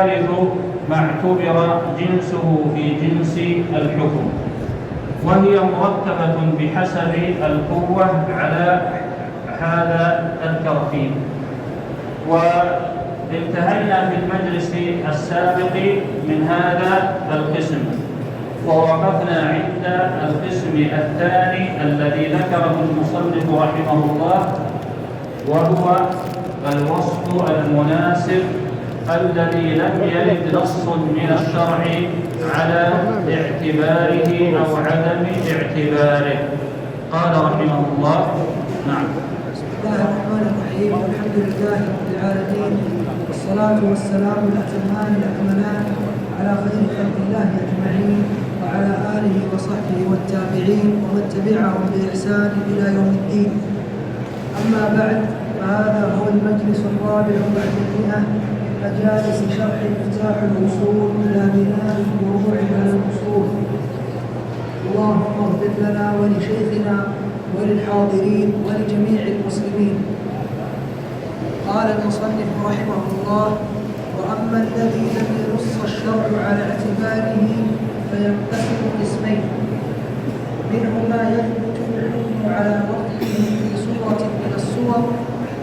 والثالث ما اعتبر جنسه في جنس الحكم، وهي مرتبة بحسب القوة على هذا الترتيب. وانتهينا في المجلس السابق من هذا القسم، ووقفنا عند القسم الثاني الذي ذكره المصنف رحمه الله، وهو الوصف المناسب الذي لم يرد نص من الشرع على اعتباره أو عدم اعتباره. قال رحمه الله: نعم. بسم الله الرحمن الرحيم، الحمد لله رب العالمين، والصلاة والسلام الأتمان الأكملان على خير خلق الله أجمعين، وعلى آله وصحبه والتابعين ومن تبعهم بإحسان إلى يوم الدين. أما بعد، فهذا هو المجلس الرابع بعد 100 من مجالس شرح مفتاح الوصول إلى بناء الفروع على الأصول. اللهم اغفر لنا ولشيخنا وللحاضرين ولجميع المسلمين. قال المصنف رحمه الله: وأما الذي لم ينص الشرع على اعتباره فينقسم قسمين: منه ما يثبت الحكم على وقته في صورة من الصور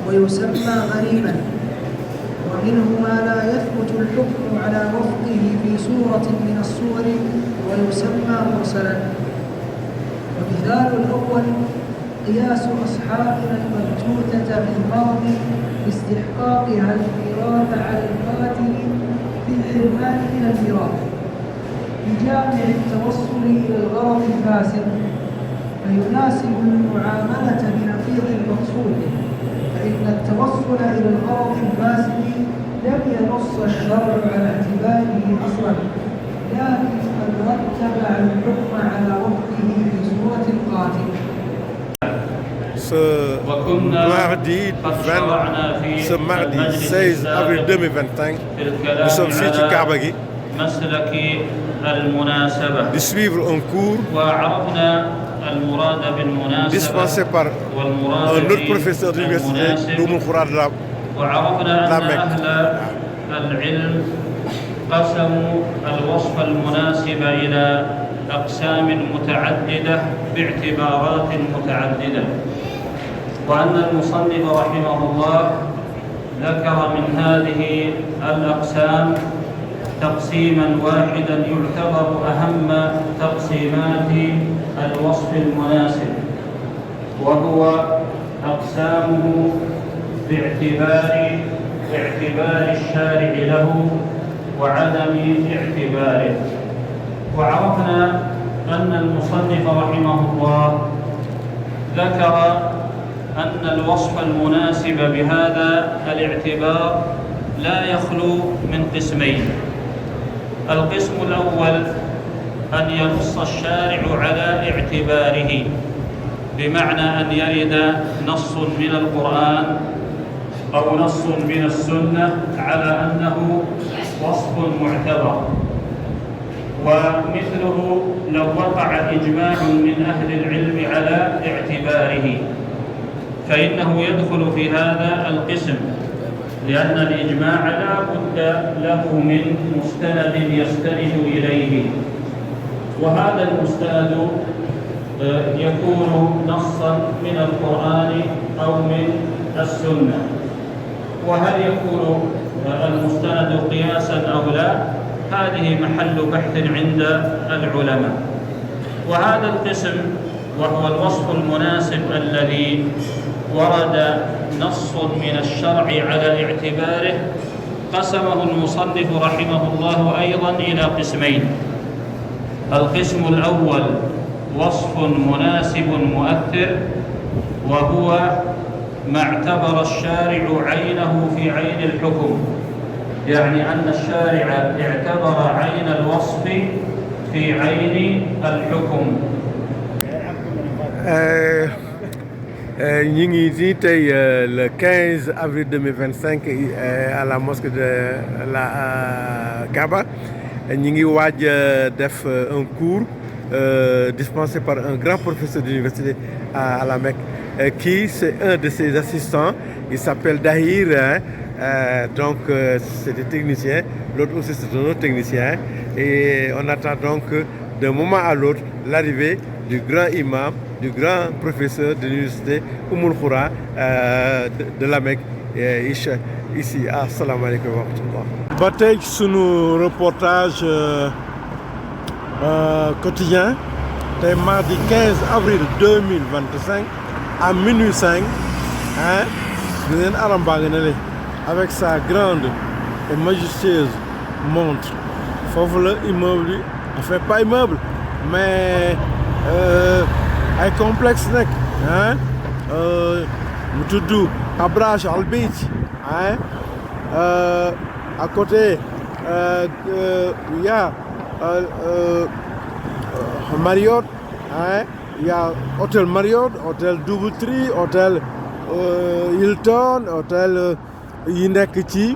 ويسمى غريبا، ومنه ما لا يثبت الحكم على وفقه في صورة من الصور ويسمى مرسلا. ومثال الأول قياس أصحابنا المبتوتة بالغرض باستحقاقها الميراث على القاتل في الحرمان من الميراث بجامع التوصل إلى الغرض الفاسد، فيناسب المعاملة بنقيض المقصود، فإن التوصل إلى الغرض الفاسد لم ينص الشرع على اعتباره أصلا، لكن قد رتب الحكم على وقته في صورة القاتل. Ce mardi 16 avril 2025, nous sommes fii ci Kaaba gi di suivre un cours dispensé par un autre professeur d'université d'Umm al-Qura de la Mecque. قسموا الوصف المناسب إلى أقسام متعددة باعتبارات متعددة، وأن المصنف رحمه الله ذكر من هذه الأقسام تقسيما واحدا يعتبر أهم تقسيمات الوصف المناسب، وهو أقسامه باعتبار الشارع له وعدم اعتباره. وعرفنا أن المصنف رحمه الله ذكر أن الوصف المناسب بهذا الاعتبار لا يخلو من قسمين: القسم الأول أن ينص الشارع على اعتباره، بمعنى أن يرد نص من القرآن أو نص من السنة على أنه وصف معتبر، ومثله لو وقع إجماع من أهل العلم على اعتباره فإنه يدخل في هذا القسم، لأن الإجماع لا بد له من مستند يستند إليه، وهذا المستند يكون نصا من القرآن أو من السنة. وهل يكون المستند قياسا أو لا؟ هذه محل بحث عند العلماء. وهذا القسم وهو الوصف المناسب الذي ورد نص من الشرع على اعتباره قسمه المصنف رحمه الله أيضا إلى قسمين: القسم الأول وصف مناسب مؤثر، وهو ما اعتبر الشارع عينه في عين الحكم، يعني أن الشارع اعتبر عين الوصف في عين الحكم. ñi ngi nii tey le 15 avril 2025 à la mosquée de la Kaaba. ñi ngi waaj def un cours dispensé par un grand professeur d'université à la Mecque, qui c'est un de ses assistants. Il s'appelle Dahir, Donc c'est des techniciens, l'autre aussi c'est un autre technicien. Et on attend donc d'un moment à l'autre l'arrivée du grand imam, du grand professeur de l'université Oumoul Khoura de la Mecque ici. Assalamu alaikum wa rahmatullah. Ba tey sunu reportage quotidien tey mardi 15 avril 2025 à minuit 5 hein ngeen aram baa nga ne avec sa grande et majestueuse montre foofu la immeuble yi enfin pas immeuble mais ay complexe nekk hein mu tudd Abraj Al Beit hein à côté il y a Marriott hein il y a hôtel Marriott, hôtel Doubletree, hôtel Hilton, hôtel yi nekk ci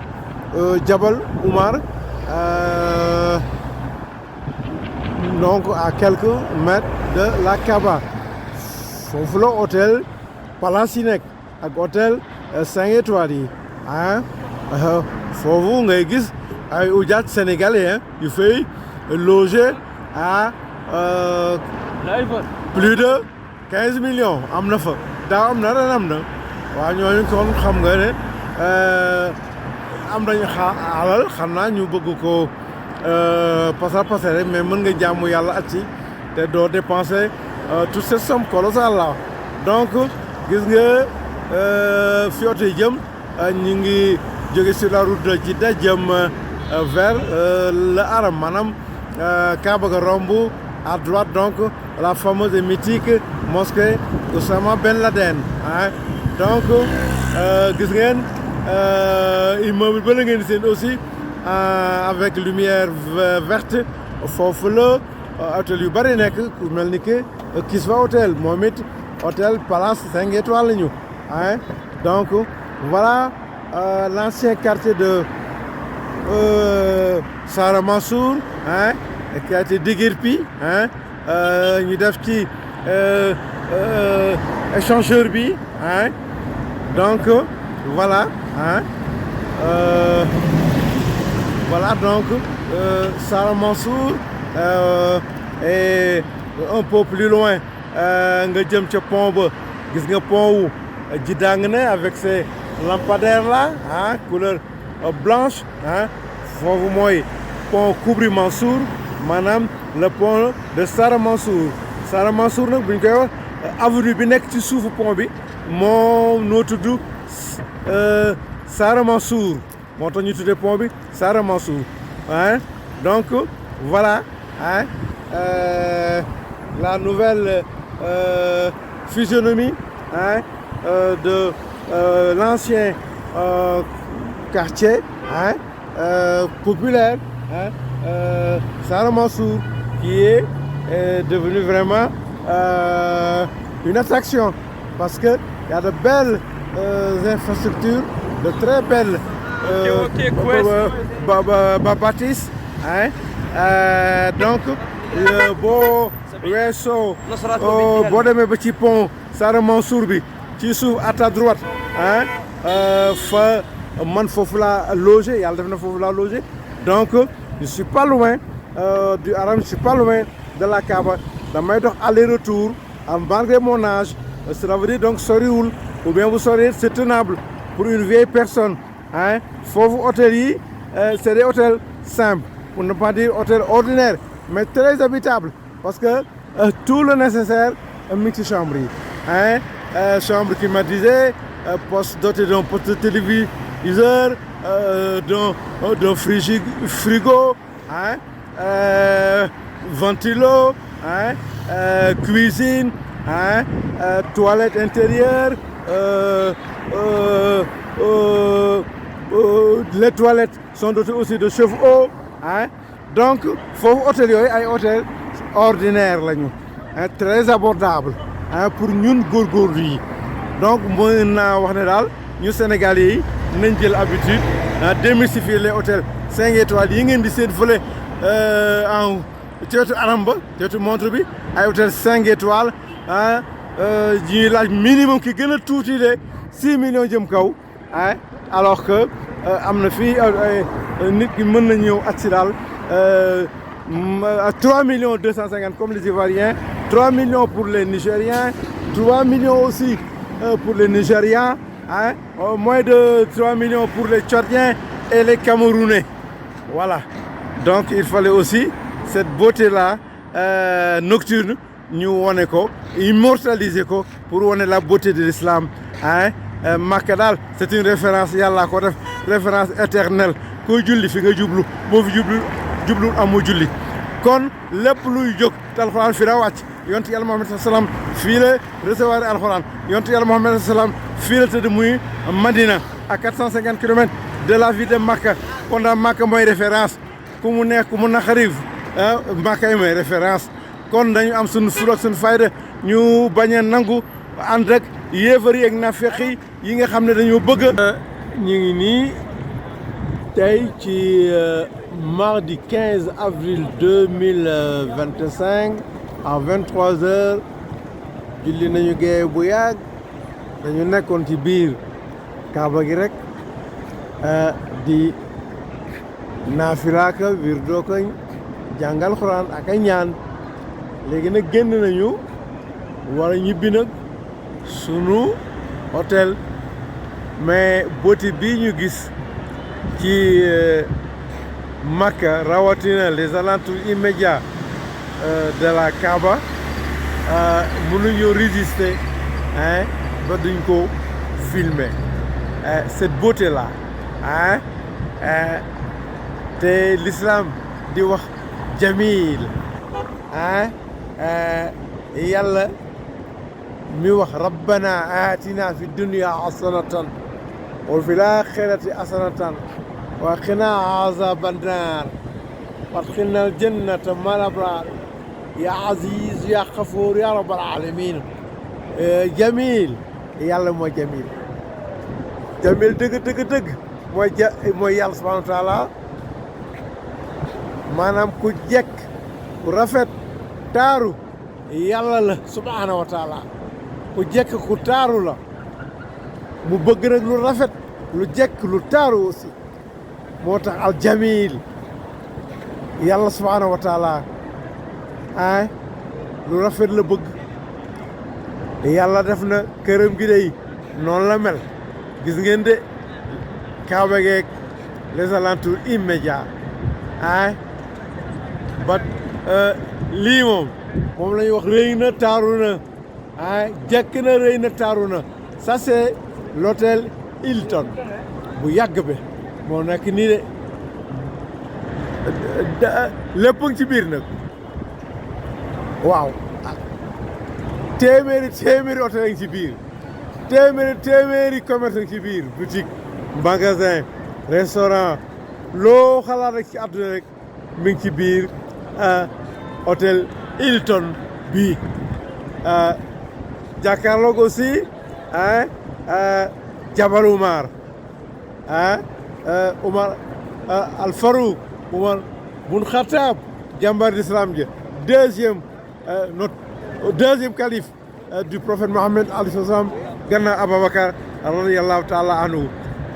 Jabal Oumar donc à quelques mètres de la Kaaba foofu la hôtel Palace yi nekk ak hôtel 5 étoiles yi ah foofu ngay gis ay ujaat sénégalais hein yu fay loger à plus de 15 millions am na fa daaw am na ren am na waaw ñooñu kon xam nga ne am nañu alal xam naa ñu bëgg ko passer rek mais mën nga jaamu yàlla at ci te doo dépenser toute cette somme colossale là donc gis nga fi oto yi jëm ñu ngi jóge sur la route de Djidda jëm vers le Haram maanaam Kaaba ga romb à droite donc la fameuse et mythique mosquée Oussama Ben Laden hein donc gis ngeen immeuble ba la ngeen seen aussi avec lumière verte foofu la hôtel yu bari nekk ku mel ni que Kisva hôtel moom it hôtel Palace 5 étoiles la ñu hein donc voilà l'ancien quartier de Sara Mansour hein qui a été déguerpi hein ñu def ci échangeur bi hein donc voilà hein voilà donc Sara Mansour et un peu plus loin nga jëm ca pont ba gis nga pont wu Djidda nga ne avec ces lampadaires là hein couleur blanche hein foofu mooy pont Koubri Mansour maanaam le pont de Sara Mansour nag bu ñu koy wax avenue bi nekk ci suufu pont bi moo noo tudd Sara Mansour moo tax ñu tuddee pont bi Sara Mansour hein donc voilà hein la nouvelle physionomie hein de l'ancien quartier hein populaire hein Sara Mansour qui est devenu vraiment une attraction parce que il y a de belles infrastructures, de très belles bâtisses hein donc boo weesoo boo demee ba ci pont Sara Mansour bi ci suuf à ta droite hein fa man foofu laa logé yàlla def na foofu laa logé donc je suis pas loin du Haram, je suis pas loin de la Kaaba damay dox aller-retour malgré mon âge cela veut dire donc soriwul ou bien vous saurez c'est tenable pour une vieille personne hein foofu hôtel yi c'est des hôtels simples pour ne pas dire hôtels ordinaires mais très habitables parce que tout le nécessaire mi ngi ci chambre yi hein chambre climatisée poste doté d'un poste de téléviseur d'un frigo hein ventilo hein cuisine hein toilette intérieure les toilettes sont dotées aussi de chauffe-eau hein donc foofu hôtel yooyu ay hôtel ordinaire lañu hein très abordable hein pour ñun góorgóorlu yi donc mën naa wax ne daal ñu Sénégalais yi nañ jël habitude démystifier les hôtels 5 étoiles yi ngeen di seen fële en ci wetu Haram ba ci wetu montre bi ay hôtel 5 étoiles ah ñuy laaj minimum ki gën a tuuti de 6 millions jëm kaw ah alors que am na fii nit ki mën na ñëw at si daal 3 millions 250 comme les Ivoiriens, 3 millions pour les Nigériens, 3 millions aussi pour les Nigérians, hein, moins de 3 millions pour les Tchadiens et les Camerounais. Voilà. Donc il fallait aussi cette beauté-là nocturne, nous wane ko, immortaliser ko pour wane la beauté de l'islam. Hein. Makka daal c'est une référence yàlla ko def référence éternelle koy julli fi nga jublu boo fi jublu amoo julli kon lépp luy jóg te alxuraan fi la wàcc yonent yàlla Muhammad sallam fii la recevoir alxuraan yonent yàlla Muhammad sallam fii la tëdd muy Madina à 450 kilomètres de la ville de Makka kon daal Makka mooy référence ku mu neex ku mu naqari Makka yi mooy référence kon dañu am suñu fulla ak suñu fayda ñu bañ a nangu ànd ak yéefar yi ak naafeq yi nga xam ne dañoo bëgg. ñu ngi nii tey ci mardi 15 avril 2025 à 23h julli nañu géeye bu yàgg dañu nekkoon ci biir Kaaba gi rek di naafilaaka wirdo ko jàngal Xuraan ak ay ñaan léegi nag génn nañu war a ñibbi nag sunu hôtel mais beauté bii ñu gis ci Makka rawatina les alentours immédiats de la Kaaba mënuñu résister hein ba duñ ko filmer cette beauté là hein te l'islam di wax jamil hein yàlla mi wax rabbana atina fi dunya hasanatan wa fil akhirati hasanatan wa qina azaban nar وادخلنا الجنة مع الأبرار يا عزيز يا غفور يا رب العالمين جميل يلا مو جميل جميل دق دق دق مو يلا سبحانه وتعالى maanaam ku jekk ku rafet taaru yàlla la subhaanahu wa taala ku jekk ku taaru la mu bëgg nag lu rafet lu jekk lu taaru aussi moo tax al jamil yàlla subhaanahu wa taala ah lu rafet la bëgg yàlla def na këram gi day noonu la mel gis ngeen de Kaaba geeg les alentours immédiats ah ba lii moom la ñuy wax rëy na taaru na ah jekk na rëy na taaru na ça c'est l'hôtel Hilton bu yàgg bi moo nekk nii de lépp ngi ci biir nag waaw téeméeri hôtel ngi ci biir téeméeri commerce ngi ci biir boutique magasin restaurant loo xalaat rek ci àdduna rek mi ngi ci biir hôtel Hilton bii jàkkaarloog aussi Jabal Umar Umar Al Farouk Umar bun Khattab jàmbar d'islam ji deuxième calife du prophète Mohammed alayhi salaam gannaaw Ababacar radiyallahu taala anhu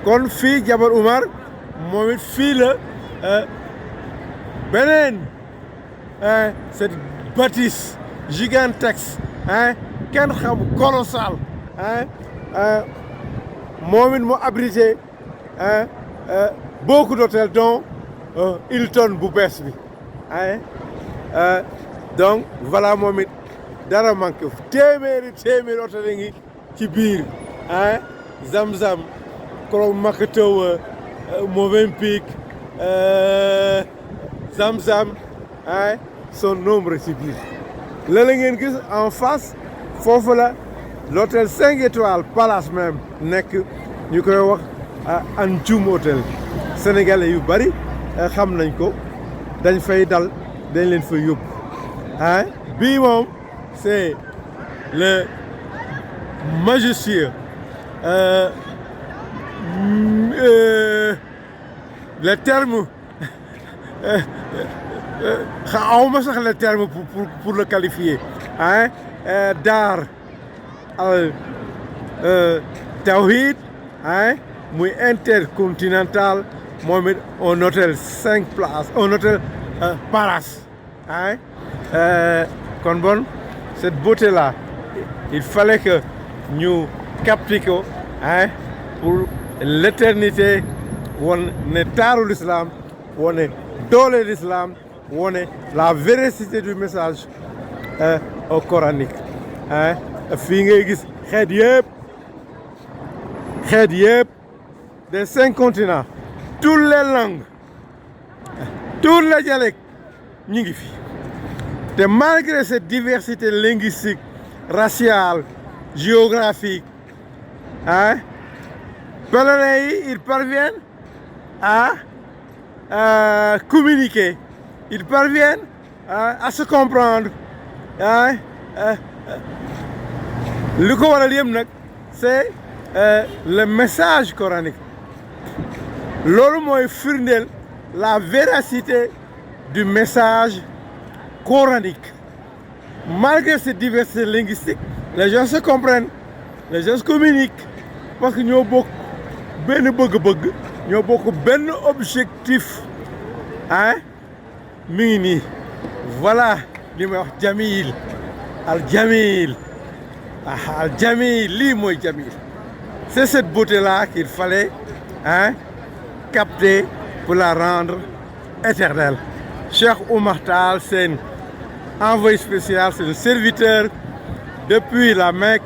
kon fii Jabal Umar moom it fii la beneen cette bâtisse gigantesque kenn xam colossal moom it mu abrité beaucoup d'hôtels dont Hilton bu bees bi donc voilà moom it dara manqué téeméeri hôtel ngi ci biir Zamzam Koro Makatew Movenpick Zamzam son nombre ci biir la ngeen gis en face foofu la l'hôtel 5 étoiles Palace même nekk ñu koy wax Anjum hôtel sénégalais yu bari xam nañ ko dañ fay dal dañ leen fay yóbbu bii moom c'est le majestueux le terme awma sax le terme pour le qualifier Dar al Tawhid muy intercontinental moom it un hôtel 5 places un hôtel palace hein kon bon cette beauté là il fallait que ñu capter ko hein pour l'éternité won ne taaru l'islam wone doole l'islam wone la véracité du message au coranique hein fii ngay gis xeet yëpp des 5 continents toutes les langues tous les dialectes ñu ngi fi te malgré cette diversité linguistique raciale géographique hein pèlerins yi ils parviennent à communiquer ils parviennent à se comprendre hein li ko waral yëpp nag c'est le message coranique loolu mooy firndeel la véracité du message coranique malgré cette diversité linguistique les gens se comprennent les gens se communiquent parce que ñoo bokk benn bëgg-bëgg ñoo bokk benn objectif hein mi ngi nii voilà li may wax jamil al jamil al jamil lii mooy jamil c'est cette beauté là qu'il fallait hein capter pour la rendre éternelle. Cheikh Oumar Tall, c'est un envoyé spécial, c'est un serviteur depuis la Mecque